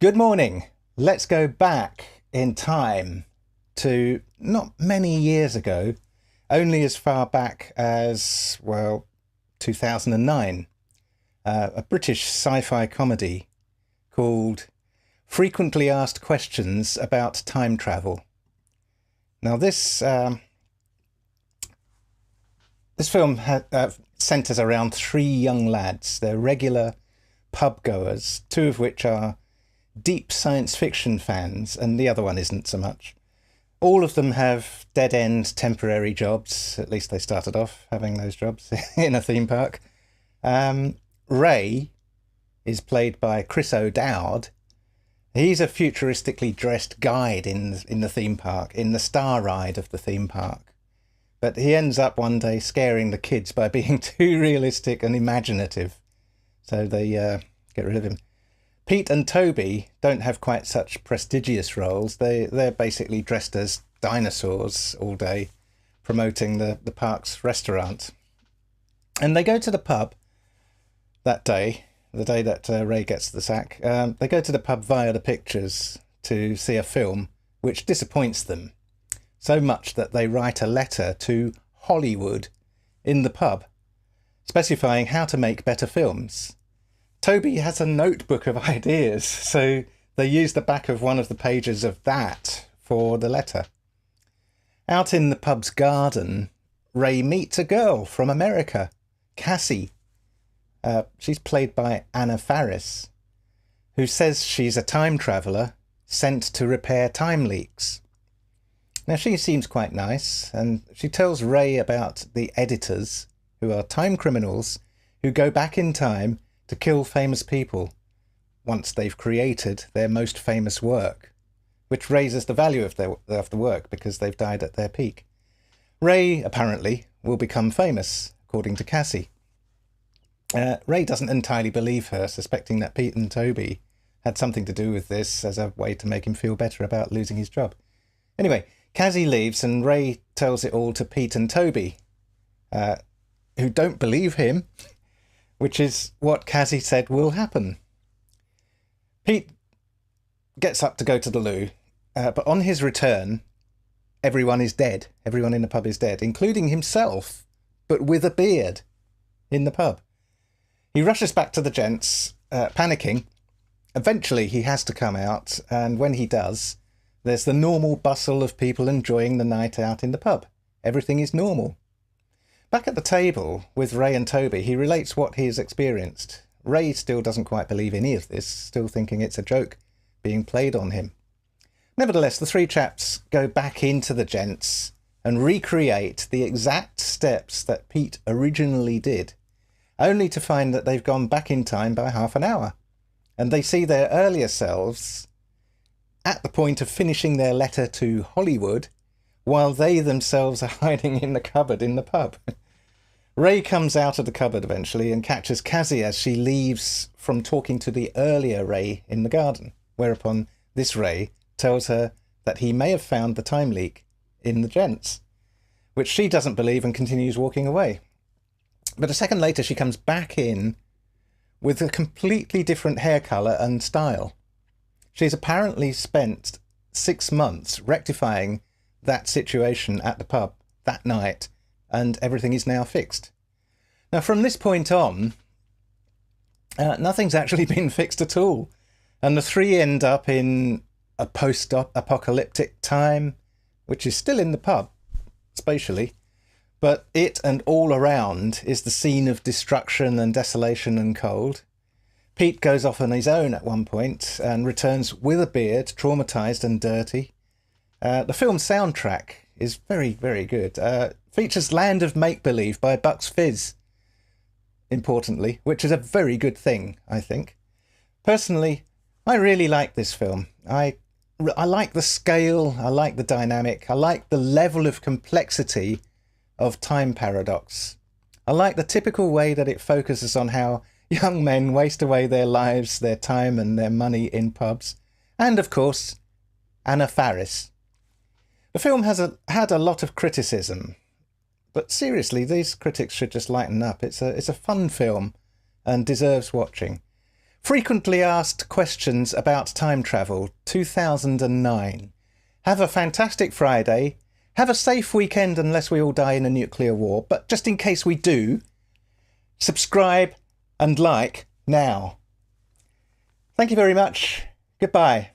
Good morning. Let's go back in time to not many years ago, only as far back as, 2009. A British sci-fi comedy called Frequently Asked Questions About Time Travel. Now this film centres around three young lads. They're regular pub goers, two of which are deep science fiction fans, and the other one isn't so much. All of them have dead-end temporary jobs. At least they started off having those jobs in a theme park. Ray is played by Chris O'Dowd. He's a futuristically dressed guide in the theme park, in the star ride of the theme park. But he ends up one day scaring the kids by being too realistic and imaginative. So they get rid of him. Pete and Toby don't have quite such prestigious roles. They're basically dressed as dinosaurs all day, promoting the park's restaurant. And they go to the pub that day, the day that Ray gets the sack. They go to the pub via the pictures to see a film, which disappoints them so much that they write a letter to Hollywood in the pub, specifying how to make better films. Toby has a notebook of ideas, so they use the back of one of the pages of that for the letter. Out in the pub's garden, Ray meets a girl from America, Cassie. She's played by Anna Faris, who says she's a time traveller sent to repair time leaks. Now, she seems quite nice, and she tells Ray about the editors, who are time criminals who go back in time to kill famous people once they've created their most famous work, which raises the value of the work because they've died at their peak. Ray, apparently, will become famous, according to Cassie. Ray doesn't entirely believe her, suspecting that Pete and Toby had something to do with this as a way to make him feel better about losing his job. Anyway, Cassie leaves and Ray tells it all to Pete and Toby, who don't believe him, which is what Cassie said will happen. Pete gets up to go to the loo, but on his return, everyone is dead. Everyone in the pub is dead, including himself, but with a beard in the pub. He rushes back to the gents, panicking. Eventually, he has to come out, and when he does, there's the normal bustle of people enjoying the night out in the pub. Everything is normal. Back at the table with Ray and Toby, he relates what he has experienced. Ray still doesn't quite believe any of this, still thinking it's a joke being played on him. Nevertheless, the three chaps go back into the gents and recreate the exact steps that Pete originally did, only to find that they've gone back in time by half an hour. And they see their earlier selves at the point of finishing their letter to Hollywood, while they themselves are hiding in the cupboard in the pub. Ray comes out of the cupboard eventually and catches Cassie as she leaves from talking to the earlier Ray in the garden, whereupon this Ray tells her that he may have found the time leak in the gents, which she doesn't believe and continues walking away. But a second later she comes back in with a completely different hair colour and style. She's apparently spent 6 months rectifying that situation at the pub that night, and everything is now fixed. Now, from this point on, nothing's actually been fixed at all, and the three end up in a post-apocalyptic time, which is still in the pub, spatially, but it and all around is the scene of destruction and desolation and cold. Pete goes off on his own at one point and returns with a beard, traumatised and dirty. The film's soundtrack is very, very good. Features Land of Make-Believe by Bucks Fizz, importantly, which is a very good thing, I think. Personally, I really like this film. I like the scale, I like the dynamic, I like the level of complexity of time paradox. I like the typical way that it focuses on how young men waste away their lives, their time and their money in pubs. And, of course, Anna Faris. The film has had a lot of criticism, but seriously, these critics should just lighten up. It's a fun film and deserves watching. Frequently asked questions about time travel, 2009. Have a fantastic Friday. Have a safe weekend unless we all die in a nuclear war. But just in case we do, subscribe and like now. Thank you very much. Goodbye.